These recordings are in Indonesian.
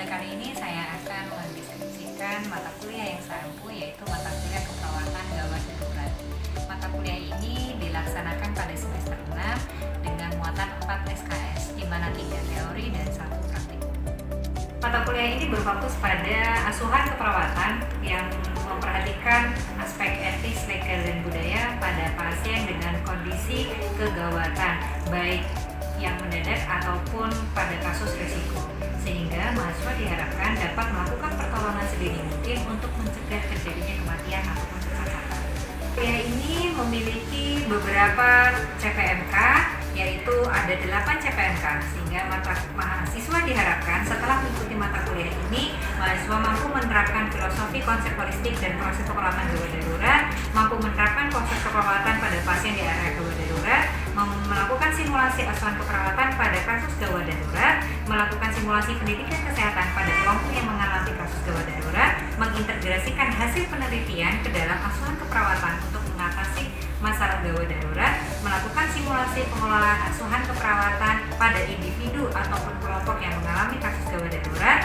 Pada kali ini saya akan mendiskusikan mata kuliah yang saya ampu, yaitu mata kuliah keperawatan gawat darurat. Mata kuliah ini dilaksanakan pada semester 6 dengan muatan 4 SKS, di mana 3 teori dan 1 praktikum. Mata kuliah ini berfokus pada asuhan keperawatan yang memperhatikan aspek etis, legal, dan budaya pada pasien dengan kondisi kegawatan, baik yang mendadak ataupun pada kasus risiko, sehingga mahasiswa diharapkan dapat melakukan pertolongan sedini mungkin untuk mencegah terjadinya kematian ataupun kecelakaan. Kuliah ini memiliki beberapa CPMK, yaitu ada 8 CPMK, sehingga mahasiswa diharapkan setelah mengikuti mata kuliah ini, mahasiswa mampu menerapkan filosofi konsep holistik dan proses keperawatan gawat darurat, mampu menerapkan konsep keperawatan pada pasien di area gawat darurat, melakukan simulasi asuhan keperawatan pada kasus gawat darurat, melakukan simulasi pendidikan kesehatan pada kelompok yang mengalami kasus gawat darurat, mengintegrasikan hasil penelitian ke dalam asuhan keperawatan untuk mengatasi masalah gawat darurat, melakukan simulasi pengelolaan asuhan keperawatan pada individu ataupun kelompok yang mengalami kasus gawat darurat,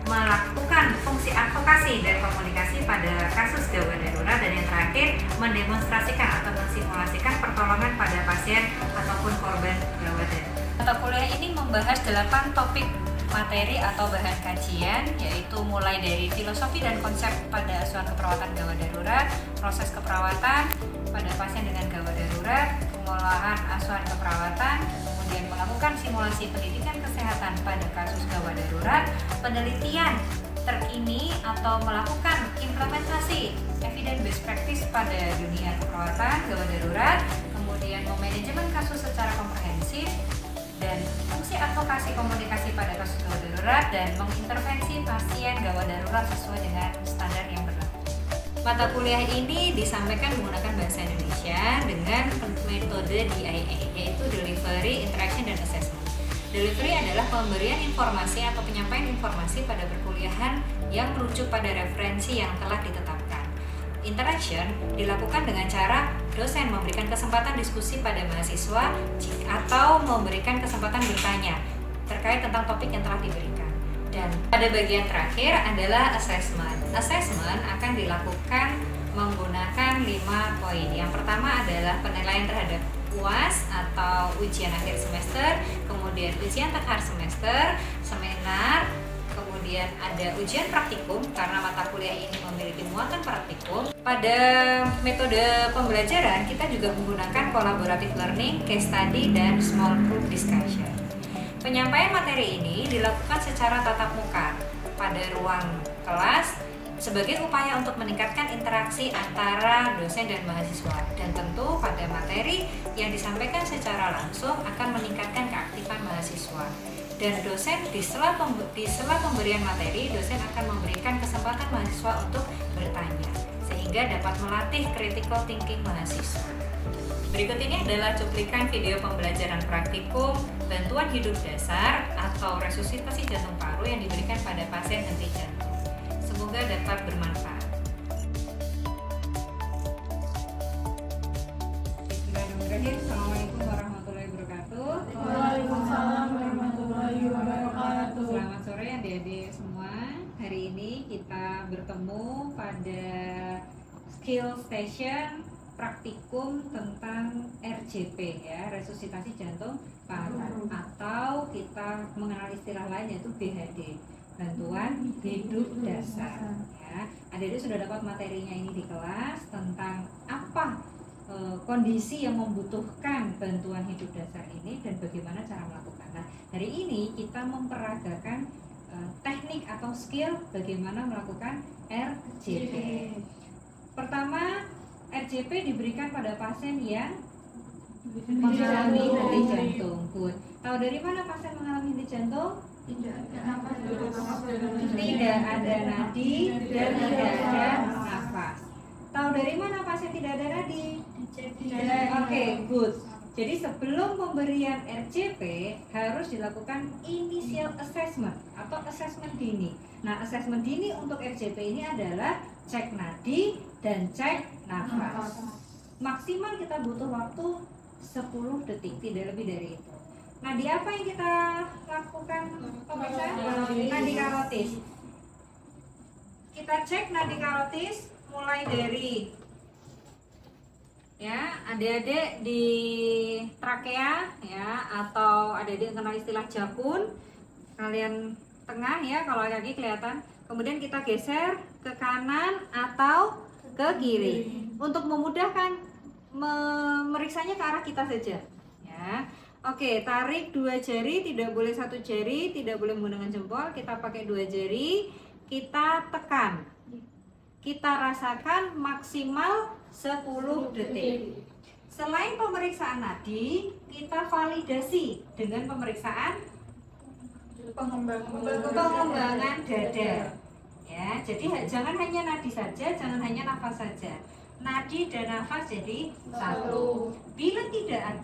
melakukan fungsi advokasi dan komunikasi pada kasus gawat darurat, dan yang terakhir mendemonstrasikan atau mensimulasikan pertolongan pada pasien ataupun korban gawat darurat. Mata kuliah ini membahas 8 topik materi atau bahan kajian, yaitu mulai dari filosofi dan konsep pada asuhan keperawatan gawat darurat, proses keperawatan pada pasien dengan gawat darurat, pengolahan asuhan keperawatan, kemudian melakukan simulasi pendidikan kesehatan pada kasus gawat darurat, penelitian terkini atau melakukan implementasi evidence based practice pada dunia keperawatan gawat darurat, kemudian memanajemen kasus secara komprehensif, dan fungsi advokasi komunikasi pada kasus gawat darurat, dan mengintervensi pasien gawat darurat sesuai dengan standar yang berlaku. Mata kuliah ini disampaikan menggunakan bahasa Indonesia dengan metode DIA, yaitu Delivery, Interaction, dan Assessment. Delivery adalah pemberian informasi atau penyampaian informasi pada perkuliahan yang merujuk pada referensi yang telah ditetapkan. Interaction dilakukan dengan cara dosen memberikan kesempatan diskusi pada mahasiswa atau memberikan kesempatan bertanya terkait tentang topik yang telah diberikan. Dan pada bagian terakhir adalah assessment. Assessment akan dilakukan menggunakan 5 poin. Yang pertama adalah penilaian terhadap UAS atau ujian akhir semester, kemudian ujian tengah semester, seminar, kemudian ada ujian praktikum karena mata kuliah ini memiliki muatan praktikum. Pada metode pembelajaran kita juga menggunakan collaborative learning, case study, dan small group discussion. Penyampaian materi ini dilakukan secara tatap muka pada ruang kelas sebagai upaya untuk meningkatkan interaksi antara dosen dan mahasiswa, dan tentu pada materi yang disampaikan secara langsung akan meningkatkan keaktifan mahasiswa. Dan dosen di sela pemberian materi, dosen akan memberikan kesempatan mahasiswa untuk bertanya sehingga dapat melatih critical thinking mahasiswa. Berikut ini adalah cuplikan video pembelajaran praktikum bantuan hidup dasar atau resusitasi jantung paru yang diberikan pada pasien henti jantung. Semoga dapat bermanfaat. Bismillahirrahmanirrahim. Assalamualaikum warahmatullahi wabarakatuh. Waalaikumsalam warahmatullahi wabarakatuh. Selamat sore adik-adik semua. Hari ini kita bertemu pada skill station praktikum tentang RJP, ya, resusitasi jantung paru, atau kita mengenal istilah lain yaitu BHD, bantuan hidup dasar, ya. Adik-adik sudah dapat materinya ini di kelas tentang apa kondisi yang membutuhkan bantuan hidup dasar ini dan bagaimana cara melakukan. Nah, hari ini kita memperagakan teknik atau skill bagaimana melakukan RJP. Pertama, RJP diberikan pada pasien yang mengalami henti jantung. Good. Tahu dari mana pasien mengalami henti jantung? Tidak ada nadi dan tidak ada nafas. Tahu dari mana pasien tidak ada nadi? Oke, good. Jadi sebelum pemberian RJP harus dilakukan initial assessment atau assessment dini. Nah, assessment dini untuk RJP ini adalah cek nadi dan cek nafas. Maksimal kita butuh waktu 10 detik, tidak lebih dari itu. Nadi apa yang kita lakukan pemirsa? Nadi karotid. karotis. Kita cek nadi karotis mulai dari ya adik-adik di trakea ya, atau adik-adik kenal istilah jakun, kalian tengah ya kalau kaki kelihatan. Kemudian kita geser ke kanan atau ke kiri untuk memudahkan memeriksanya ke arah kita saja ya. Oke, tarik 2 jari, tidak boleh 1 jari, tidak boleh menggunakan jempol, kita pakai 2 jari, kita tekan, kita rasakan maksimal 10 detik. Selain pemeriksaan nadi, kita validasi dengan pemeriksaan pengembangan dada ya. Jadi jangan hanya nadi saja, jangan hanya nafas saja, nadi dan nafas jadi satu. Bila tidak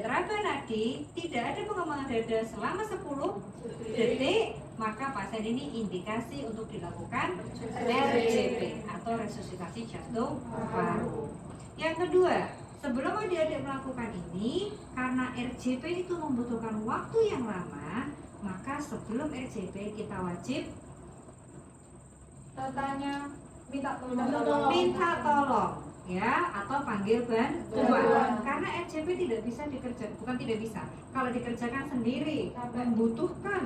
teraba nadi, tidak ada pengembangan dada selama 10 detik, maka pasien ini indikasi untuk dilakukan RJP atau resusitasi jantung paru. Yang kedua, sebelum adik-adik melakukan ini, karena RJP itu membutuhkan waktu yang lama, maka sebelum RJP kita wajib minta tolong ya, atau panggil bantuan. Karena RJP tidak bisa dikerjakan, bukan tidak bisa, kalau dikerjakan sendiri membutuhkan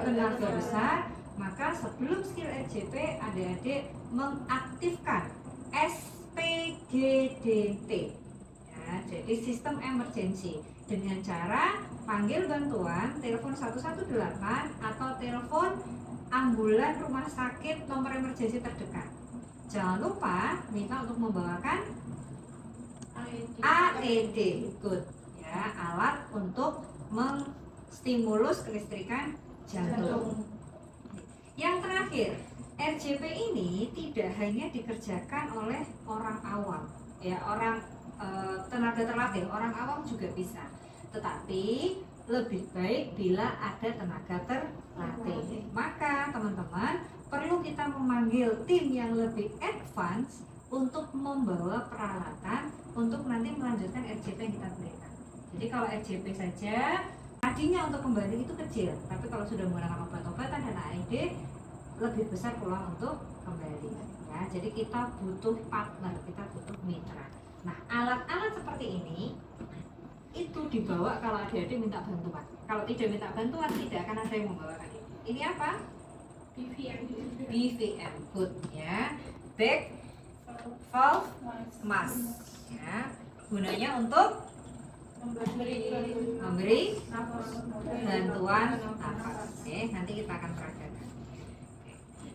tenaga besar, maka sebelum skill RJP adik-adik mengaktifkan SPGDT ya, jadi sistem emergency, dengan cara panggil bantuan, telepon 118 atau telepon ambulan rumah sakit nomor emergency terdekat. Jangan lupa minta untuk membawakan AED, good ya, alat untuk menstimulus kelistrikan jantung. Yang terakhir, RJP ini tidak hanya dikerjakan oleh orang awam ya, orang tenaga terlatih, orang awam juga bisa, tetapi lebih baik bila ada tenaga terlatih. Maka teman-teman perlu kita memanggil tim yang lebih advance untuk membawa peralatan untuk nanti melanjutkan RJP yang kita berikan. Jadi kalau RJP saja tadinya untuk kembali itu kecil, tapi kalau sudah menggunakan obat-obatan dan AED lebih besar peluang untuk kembali ya. Jadi kita butuh partner, kita butuh mitra. Nah, alat-alat seperti ini itu dibawa kalau adik-adik minta bantuan. Kalau tidak minta bantuan, tidak akan ada yang membawakan ini. Ini apa? BVM, good ya. Back valve mask ya. Gunanya untuk memberi bantuan nafas. Oke, nanti kita akan peragakan.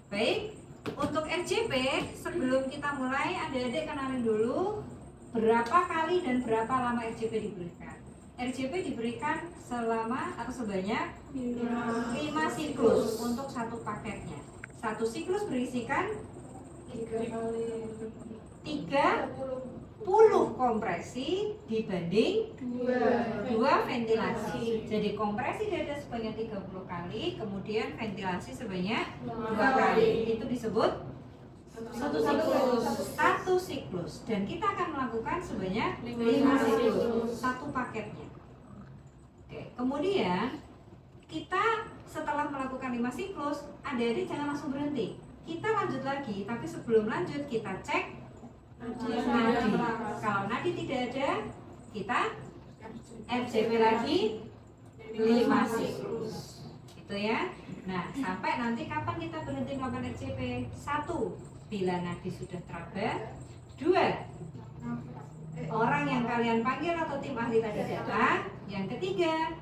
Baik, untuk RJP sebelum kita mulai, adik-adik kenalin dulu berapa kali dan berapa lama RJP diberikan. RJP diberikan selama atau sebanyak 5 siklus untuk satu paketnya. Satu siklus berisikan 30 kompresi dibanding 2 ventilasi. Jadi kompresi dada sebanyak 30 kali, kemudian ventilasi sebanyak 2 kali. Itu disebut satu siklus. Dan kita akan melakukan sebanyak 5 siklus, satu paketnya. Oke, kemudian kita setelah melakukan 5 siklus, adik-adik jangan langsung berhenti. Kita lanjut lagi, tapi sebelum lanjut kita cek nadi. Kalau nadi tidak ada, kita RJP lagi 5 siklus. Itu ya. Nah, sampai nanti kapan kita berhenti melakukan RJP? 1, bila nadi sudah teraba. 2, orang yang kalian panggil atau tim ahli tadi datang. Yang ketiga,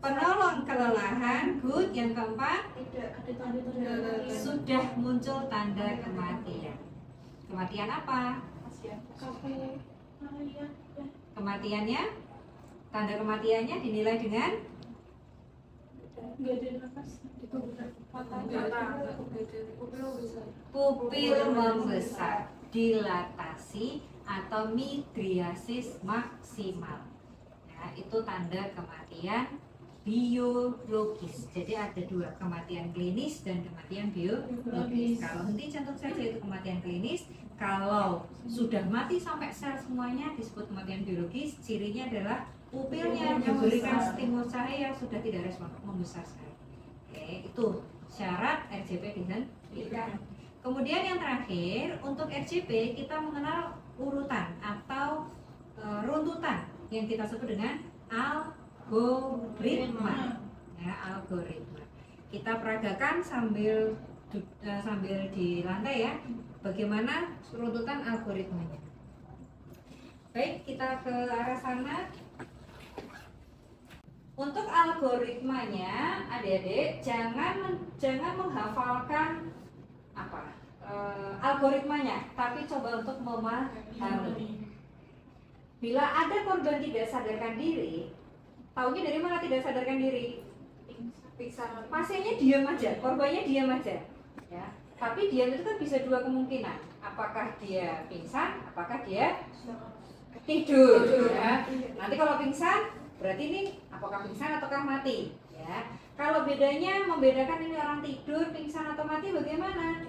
penolong kelelahan, good. Yang keempat, sudah muncul tanda kematian. Kematian apa? Kematiannya, tanda kematiannya dinilai dengan pupil membesar, dilatasi atau midriasis maksimal. Nah, itu tanda kematian biologis. Jadi ada 2, kematian klinis dan kematian biologis. Kalau henti jantung saja itu kematian klinis. Kalau sudah mati sampai sel semuanya disebut kematian biologis. Cirinya adalah pupilnya diberikan stimulus cahaya sudah tidak respon, membesar sekali. Oke. butuh syarat RJP dihentikan. Kemudian yang terakhir, untuk RJP kita mengenal urutan atau runtutan yang kita sebut dengan algoritma. Ya, algoritma. Kita peragakan sambil di lantai ya. Bagaimana runtutan algoritmanya? Baik, kita ke arah sana. Untuk algoritmanya, adik-adik jangan menghafalkan algoritmanya, tapi coba untuk memahami. Bila ada korban tidak sadarkan diri, taunya dari mana tidak sadarkan diri? Pingsan. Pasiennya diam aja, korbannya diam aja. Ya. Tapi diam itu kan bisa dua kemungkinan. Apakah dia pingsan, apakah dia tidur. Ya. Nanti kalau pingsan, berarti ini apakah pingsan ataukah mati. Ya. Kalau membedakan ini orang tidur, pingsan atau mati bagaimana?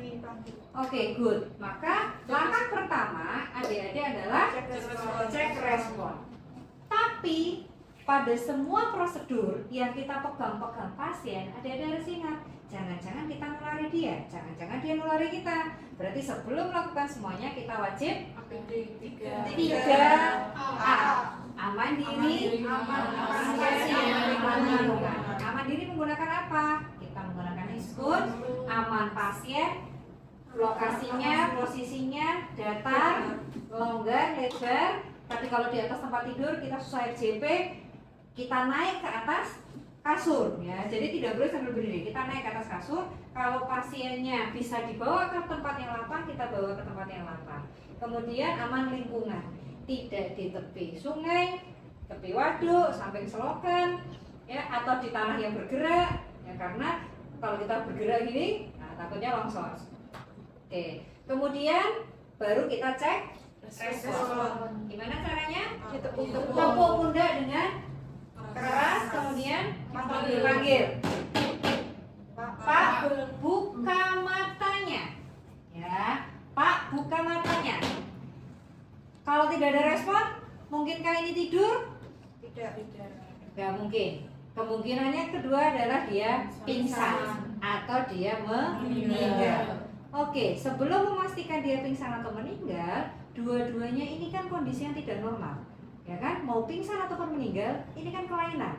Oke, good. Maka langkah pertama adik-adik adalah cek respon. Tapi pada semua prosedur yang kita pegang-pegang pasien, adik-adik harus ingat, jangan-jangan kita nulari dia, jangan-jangan dia nulari kita. Berarti sebelum melakukan semuanya kita wajib 3A. Aman diri, aman lingkungan. Aman diri menggunakan apa? Kita menggunakan Hiskun. Aman pasien, lokasinya, posisinya datar, longgar, lebar. Tapi kalau di atas tempat tidur kita susah RJP, kita naik ke atas kasur ya. Jadi tidak boleh sambil berdiri. Kita naik ke atas kasur. Kalau pasiennya bisa dibawa ke tempat yang lapang, kita bawa ke tempat yang lapang. Kemudian aman lingkungan. Tidak di tepi sungai, tepi waduk, samping selokan, ya, atau di tanah yang bergerak, ya, karena kalau kita bergerak gini, nah, takutnya longsor. Oke, kemudian baru kita cek respon. Gimana caranya? Tepuk pundak dengan keras, kemudian panggil. Pak, buka matanya. Ya, Pak, buka matanya. Kalau tidak ada respon, mungkinkah ini tidur? Tidak. Tidak mungkin. Kemungkinannya kedua adalah dia pingsan atau dia meninggal. Oke, sebelum memastikan dia pingsan atau meninggal, dua-duanya ini kan kondisi yang tidak normal. Ya kan? Mau pingsan ataupun meninggal, ini kan kelainan.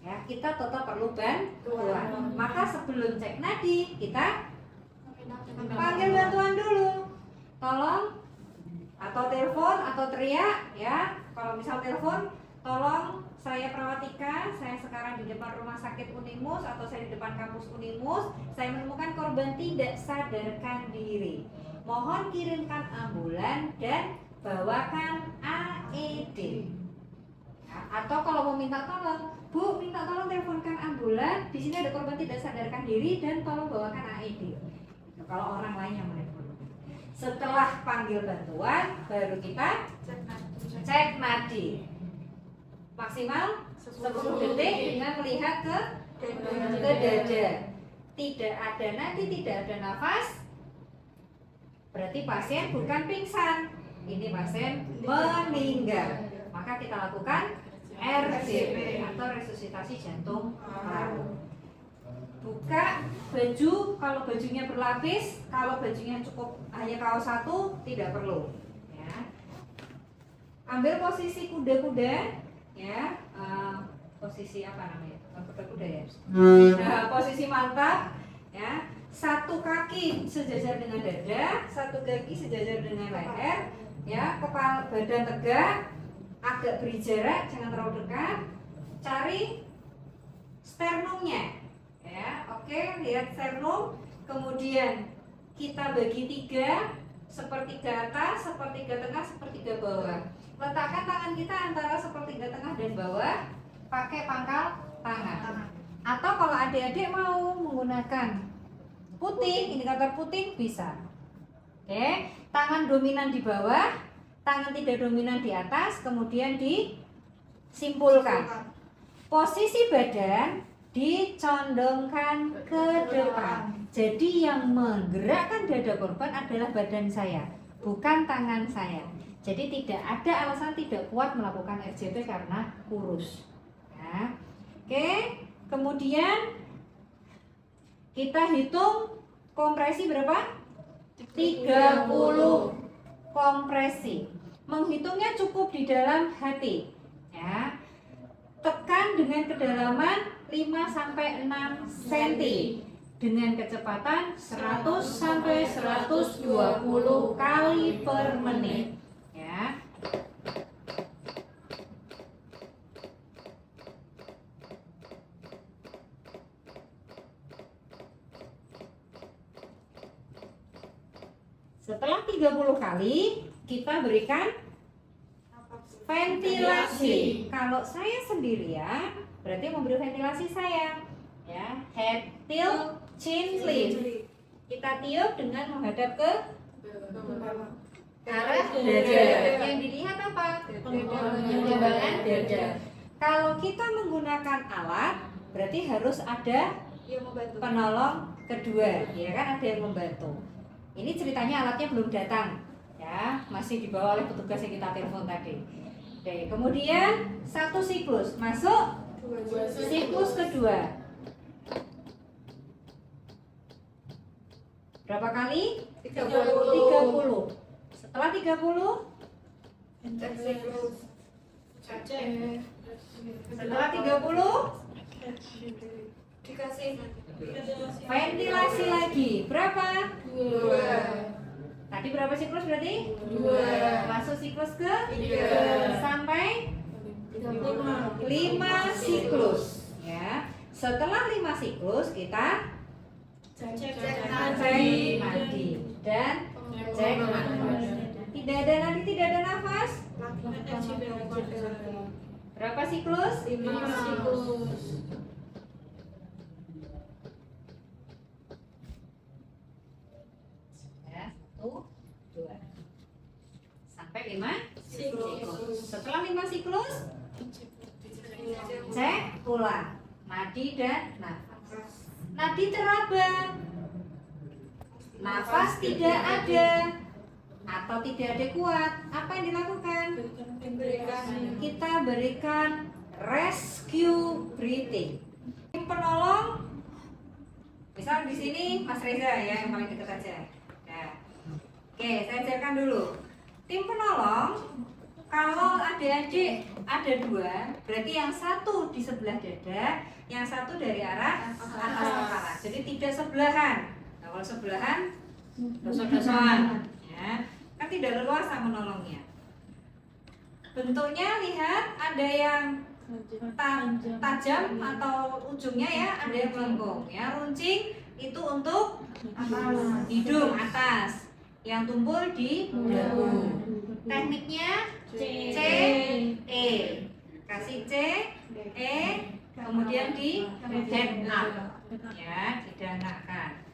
Ya, kita tetap perlu bantuan. Maka sebelum cek nadi, kita panggil bantuan dulu. Tolong, atau telepon atau teriak ya. Kalau misal telepon, tolong saya Prawatika, saya sekarang di depan rumah sakit Unimus atau saya di depan kampus Unimus, saya menemukan korban tidak sadarkan diri. Mohon kirimkan ambulan dan bawakan AED. Ya, atau kalau mau minta tolong, Bu, minta tolong teleponkan ambulan, di sini ada korban tidak sadarkan diri dan tolong bawakan AED. Nah, kalau orang lain yang menelpon. Setelah panggil bantuan, baru kita cek nadi. Maksimal 10 detik dengan melihat ke dada. Tidak ada nadi, tidak ada nafas, berarti pasien bukan pingsan. Ini pasien meninggal. Maka kita lakukan RJP atau resusitasi jantung paru. Buka baju, kalau bajunya berlapis, kalau bajunya cukup hanya kaos satu, tidak perlu. Ya. Ambil posisi kuda-kuda, ya, posisi apa namanya? Kuda-kuda ya. Nah, posisi mantap, ya. Satu kaki sejajar dengan dada, satu kaki sejajar dengan leher, ya. Kepala badan tegak, agak beri jarak, jangan terlalu dekat. Cari sternumnya. Ya, oke, lihat sternum. Kemudian kita bagi 3, sepertiga atas, sepertiga tengah, sepertiga bawah. Letakkan tangan kita antara sepertiga tengah dan bawah, pakai pangkal tangan. Atau kalau adik-adik mau menggunakan puting, indikator puting bisa. Oke, tangan dominan di bawah, tangan tidak dominan di atas, kemudian disimpulkan. Posisi badan dicondongkan ke depan. Jadi yang menggerakkan dada korban adalah badan saya, bukan tangan saya. Jadi tidak ada alasan tidak kuat melakukan RJP karena kurus. Ya. Oke, kemudian Kita hitung kompresi berapa? 30 kompresi. Menghitungnya cukup di dalam hati. Ya. Tekan dengan kedalaman 5 sampai 6 cm dengan kecepatan 100 sampai 120 kali per menit. Ya. Setelah 30 kali, kita berikan ventilasi. Kalau saya sendirian, berarti memberi ventilasi saya. Ya, head tilt, chin lift. Kita tiup dengan menghadap ke arah dada. Yang dilihat apa? Pengembangan dada. Kalau kita menggunakan alat, berarti harus ada penolong kedua, ya kan, ada yang membantu. Ini ceritanya alatnya belum datang, ya, masih dibawa oleh petugas yang kita telepon tadi. Oke, kemudian satu siklus masuk, siklus kedua. Berapa kali? 30. Setelah 30, setelah 30 dikasih ventilasi lagi. Berapa? 2. Tadi berapa siklus berarti? 2. Masuk siklus ke 3. sampai 5 siklus. Ya. Setelah 5 siklus kita Cek cek nadi. nadi dan cek nafas. Tidak ada nadi, tidak ada nafas. Berapa siklus? 5 siklus. Ya, 1, 2 sampai 5 Siklus. Setelah 5 siklus cek ulang nadi dan nafas. Nadi teraba, nafas tidak ada atau tidak ada kuat. Apa yang dilakukan? Kita berikan rescue breathing. Penolong, misal di sini Mas Reza ya yang paling dekat aja. Nah, oke, saya ajarkan dulu. Tim penolong, kalau adik-adik ada 2, berarti yang satu di sebelah dada, yang satu dari arah atas kepala. Jadi tidak sebelahan. Nah, kalau sebelahan, dosok-dosokan, ya, kan tidak leluasa menolongnya. Bentuknya lihat, ada yang tajam atau ujungnya ya, ada yang melengkung. Ya, runcing itu untuk hidung atas, yang tumpul di dagu. Tekniknya C, E, kasih C, E, kemudian di head up, ya, didangakkan.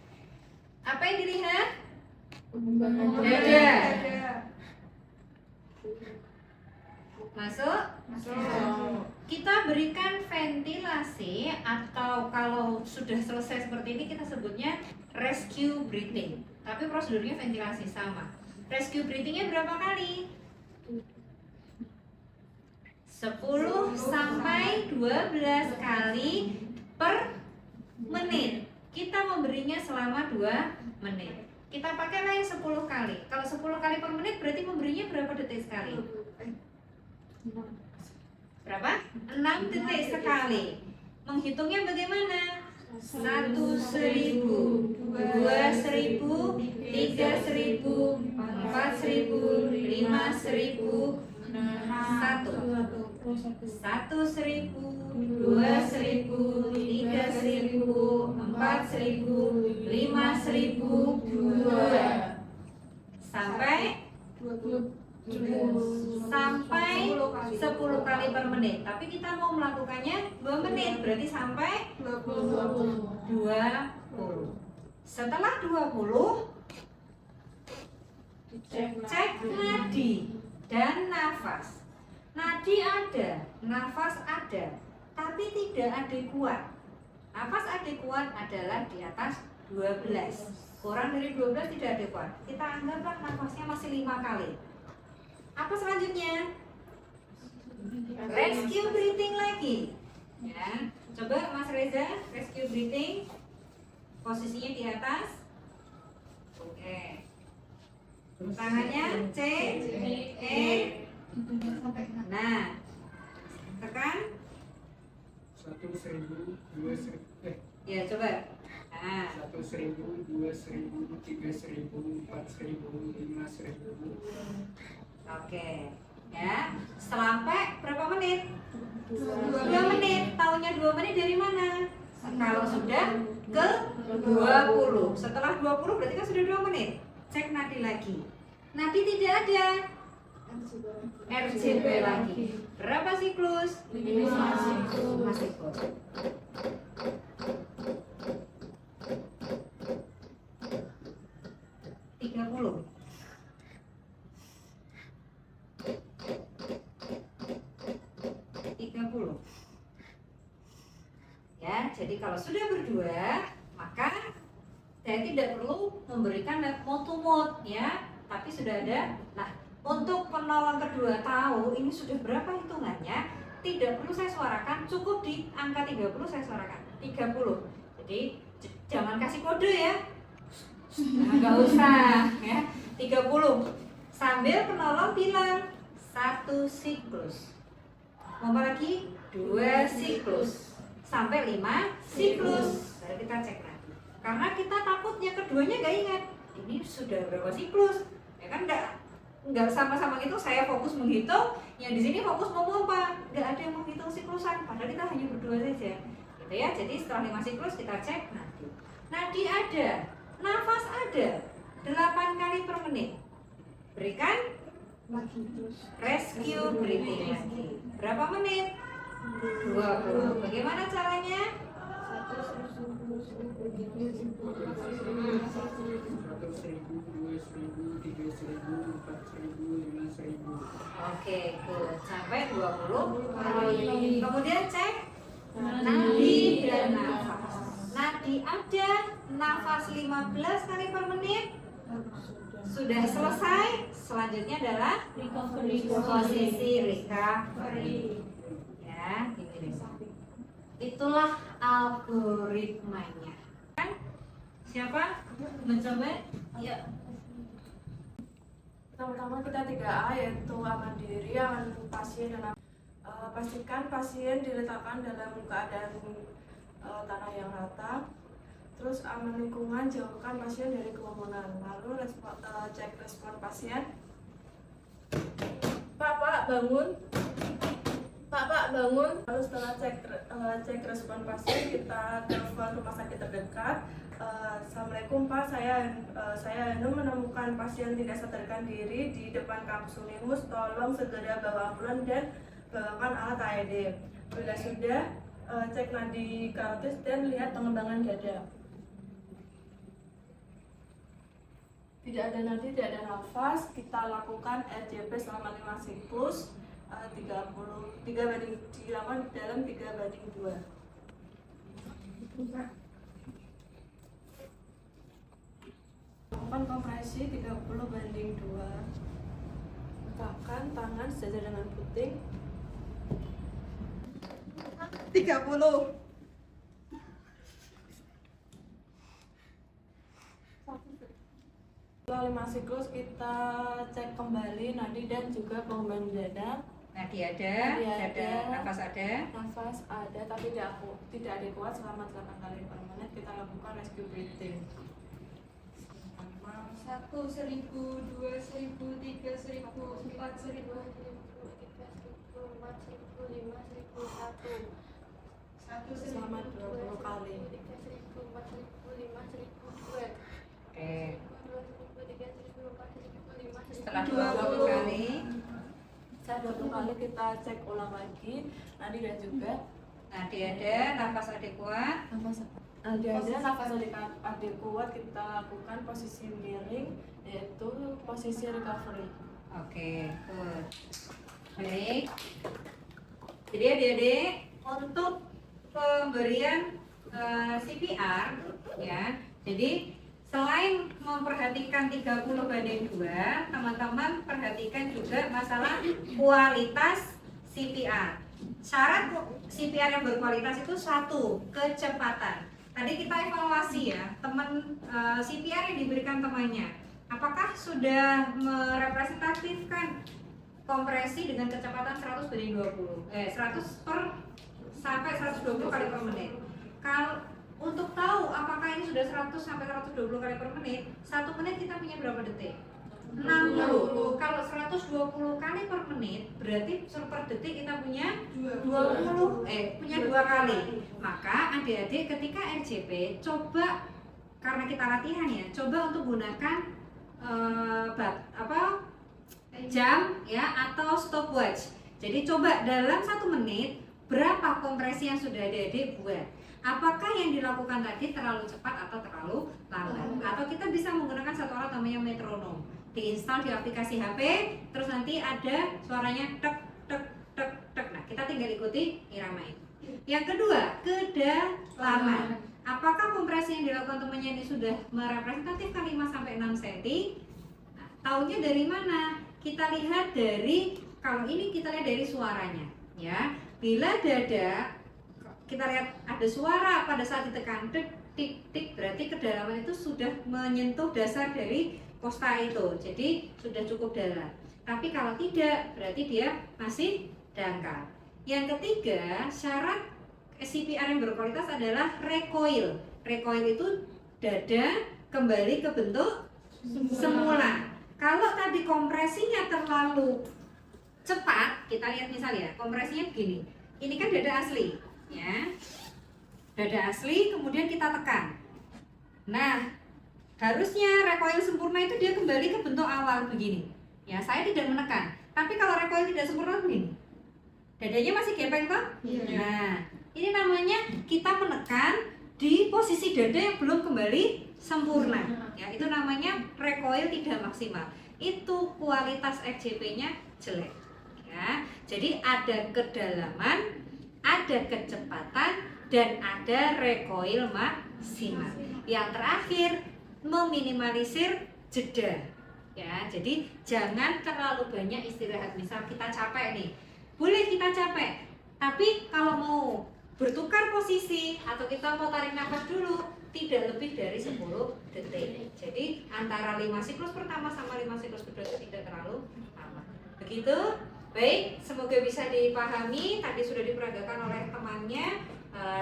Apa yang dilihat? Dada. Masuk. Kita berikan ventilasi, atau kalau sudah selesai seperti ini kita sebutnya rescue breathing. Tapi prosedurnya ventilasi sama. Rescue breathingnya berapa kali? 10 sampai 12 kali per menit. Kita memberinya selama 2 menit. Kita pakailah yang 10 kali. Kalau 10 kali per menit berarti memberinya berapa detik sekali? Berapa? 6 detik sekali. Menghitungnya bagaimana? 1.000, 2.000, 3.000, 4.000, 5.000, 1. 1.000, 2.000, 3.000, 4.000, 5.000, 2 sampai 10 kali per menit. Tapi kita mau melakukannya 2 menit, berarti sampai 20. Setelah 20, cek nadi dan nafas. Nadi ada, nafas ada, tapi tidak adekuat. Nafas adekuat adalah di atas 12. Kurang dari 12 tidak adekuat. Kita anggaplah nafasnya masih 5 kali. Apa selanjutnya? Rescue breathing lagi. Ya, coba Mas Reza, rescue breathing. Posisinya di atas. Oke. Tangannya C, E. Nah, tekan. 1.000, 2.000, Ya, coba. Nah, 1.000, 2.000, 3.000, 4.000, 5.000. oke. Ya, sampai berapa menit? 2 menit. Taunya 2 menit dari mana? Kalau sudah ke 20. Setelah 20 berarti kan sudah 2 menit. Cek nadi lagi. Nadi tidak ada. RJB lagi. Berapa siklus? 5 5 siklus. Ya, jadi kalau sudah berdua, maka saya tidak perlu memberikan mode to mode ya, tapi sudah ada. Nah, untuk penolong kedua tahu ini sudah berapa hitungannya, tidak perlu saya suarakan, cukup di angka 30 saya suarakan 30. Jadi jangan kasih kode ya, nggak usah ya. 30 sambil penolong bilang 1 siklus, mau apa lagi 2 siklus sampai 5 siklus. Baru kita cek lagi, karena kita takutnya keduanya nggak ingat ini sudah berapa siklus ya kan. Nggak sama-sama gitu, saya fokus menghitung, yang di sini fokus memompa, nggak ada yang menghitung siklusan, padahal kita hanya berdua saja gitu ya. Jadi setelah 5 siklus kita cek nadi ada, nafas ada 8 kali per menit. Berikan rescue breathing lagi. Berapa menit? 20. Bagaimana caranya? 1.000, 2.000, 3.000, 4.000, 5.000. Oke, good. Sampai 20 kali. Kemudian cek nadi dan nafas. Nadi ada, nafas 15 kali per menit. Sudah selesai. Selanjutnya adalah posisi recovery. Ya, ini. Itulah algoritmanya. Kan? Siapa mencoba? Ya. Pertama-tama kita 3A, yaitu aman diri, aman pasien, dan pastikan pasien diletakkan dalam keadaan tanah yang rata. Terus aman lingkungan, jauhkan pasien dari kerumunan. Lalu cek respon pasien. Pak bangun. Pak bangun. Lalu setelah cek respon pasien, kita telepon rumah sakit terdekat. Assalamualaikum Pak, saya menemukan pasien tidak sadarkan diri di depan kampus Unimus. Tolong segera bawa ambulan dan bawakan alat AED. Bila sudah, cek nadi karotis dan lihat pengembangan dada. Tidak ada nadi, tidak ada nafas, kita lakukan RJP selama 5 siklus. dilakukan dalam 3/2. Lakukan kompresi 30/2. Letakkan tangan sejajar dengan puting. 30. Setelah 5 siklus kita cek kembali nadi dan juga pengembangan dada. Nadi ada, nafas ada. Nafas ada tapi tidak adekuat selama 8 kali per menit. Kita lakukan rescue breathing. 1.000, 2.000, 3.000, 4.000, 5.000, 1. Selama 20 kali. 3.000, 4.000, 5.000, 2. Oke. 2.000, 3.000, 4.000, 5.000. Setelah 20 kali. Setelah 20 kali kita cek ulang lagi nadi dan juga Nadi ada, nafas adekuat. nafas adekuat. Kita lakukan posisi miring, yaitu posisi recovery. Oke, good. Baik. Jadi adik-adik, untuk pemberian CPR ya. Jadi selain memperhatikan 30/2, teman-teman perhatikan juga masalah kualitas CPR. Syarat CPR yang berkualitas itu 1, kecepatan. Tadi kita evaluasi ya, teman CPR yang diberikan temannya, apakah sudah merepresentatifkan kompresi dengan kecepatan 100 banding 20, 100 per sampai 120 kali per menit. Kalau untuk tahu apakah ini sudah 100 sampai 120 kali per menit, 1 menit kita punya berapa detik? 60. Kalau 120 kali per menit, berarti per detik kita punya 20, punya 2 kali. Maka adik-adik ketika RJP coba, karena kita latihan ya, coba untuk gunakan jam ya atau stopwatch. Jadi coba dalam 1 menit berapa kompresi yang sudah adik-adik buat. Apakah yang dilakukan tadi terlalu cepat atau terlalu lambat? Atau kita bisa menggunakan satu alat namanya metronom. Diinstal di aplikasi HP, terus nanti ada suaranya tek tek tek tek. Nah, kita tinggal ikuti irama itu. Yang kedua, kedalaman. Apakah kompresi yang dilakukan temannya ini sudah merepresentatifkan 5 sampai 6 cm? Nah, tahunya dari mana? Kita lihat dari, kalau ini kita lihat dari suaranya, ya. Bila kita lihat ada suara pada saat ditekan tik tik tik, berarti kedalaman itu sudah menyentuh dasar dari kosta itu, jadi sudah cukup dalam. Tapi kalau tidak, berarti dia masih dangkal. Yang ketiga, syarat CPR yang berkualitas adalah recoil. Recoil itu dada kembali ke bentuk semula. Kalau tadi kompresinya terlalu cepat, kita lihat misalnya kompresinya begini. Ini kan dada asli, ya. Dada asli, kemudian kita tekan. Nah, harusnya recoil sempurna itu dia kembali ke bentuk awal begini. Ya, saya tidak menekan. Tapi kalau recoil tidak sempurna begini, dadanya masih gepeng toh? Iya. Nah, ini namanya kita menekan di posisi dada yang belum kembali sempurna. Ya, itu namanya recoil tidak maksimal. Itu kualitas RJP-nya jelek. Ya, jadi ada kedalaman, ada kecepatan, dan ada recoil maksimal. Yang terakhir, meminimalisir jeda. Ya, jadi jangan terlalu banyak istirahat. Misal kita capek nih, boleh kita capek, tapi kalau mau bertukar posisi atau kita mau tarik nafas dulu, tidak lebih dari 10 detik. Jadi antara 5 siklus pertama sama 5 siklus kedua itu tidak terlalu lama. Begitu. Baik, semoga bisa dipahami. Tadi sudah diperagakan oleh temannya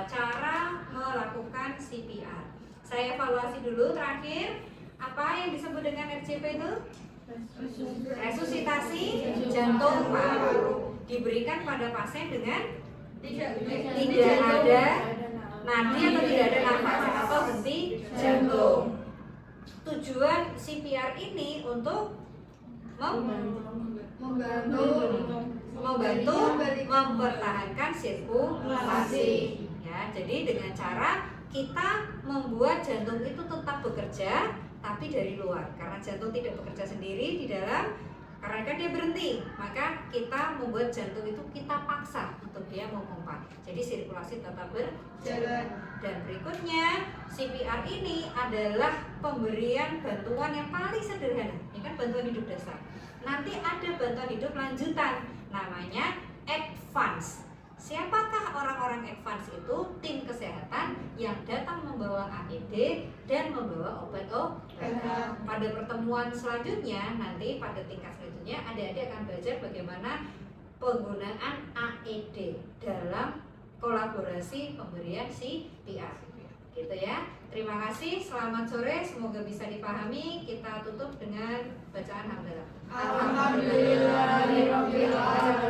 cara melakukan CPR. Saya evaluasi dulu terakhir. Apa yang disebut dengan RJP itu? Resusitasi jantung paru. Diberikan pada pasien dengan tidak ada nadi atau tidak ada nafas atau henti jantung. Tujuan CPR ini untuk membantu mempertahankan sirkulasi. Ya, jadi dengan cara kita membuat jantung itu tetap bekerja, tapi dari luar. Karena jantung tidak bekerja sendiri di dalam, karena kan dia berhenti, maka kita membuat jantung itu kita paksa untuk dia memompa. Jadi sirkulasi tetap berjalan. Dan berikutnya, CPR ini adalah pemberian bantuan yang paling sederhana. Ini kan bantuan hidup dasar. Nanti ada bantuan hidup lanjutan, namanya advance. Siapakah orang-orang advance itu? Tim kesehatan yang datang membawa AED dan membawa obat-obatan. Pada pertemuan selanjutnya, nanti pada tingkat selanjutnya, adik-adik akan belajar bagaimana penggunaan AED dalam kolaborasi pemberian CPR. Gitu ya. Terima kasih, selamat sore, semoga bisa dipahami. Kita tutup dengan bacaan hamdalah. Alhamdulillahirabbil alamin.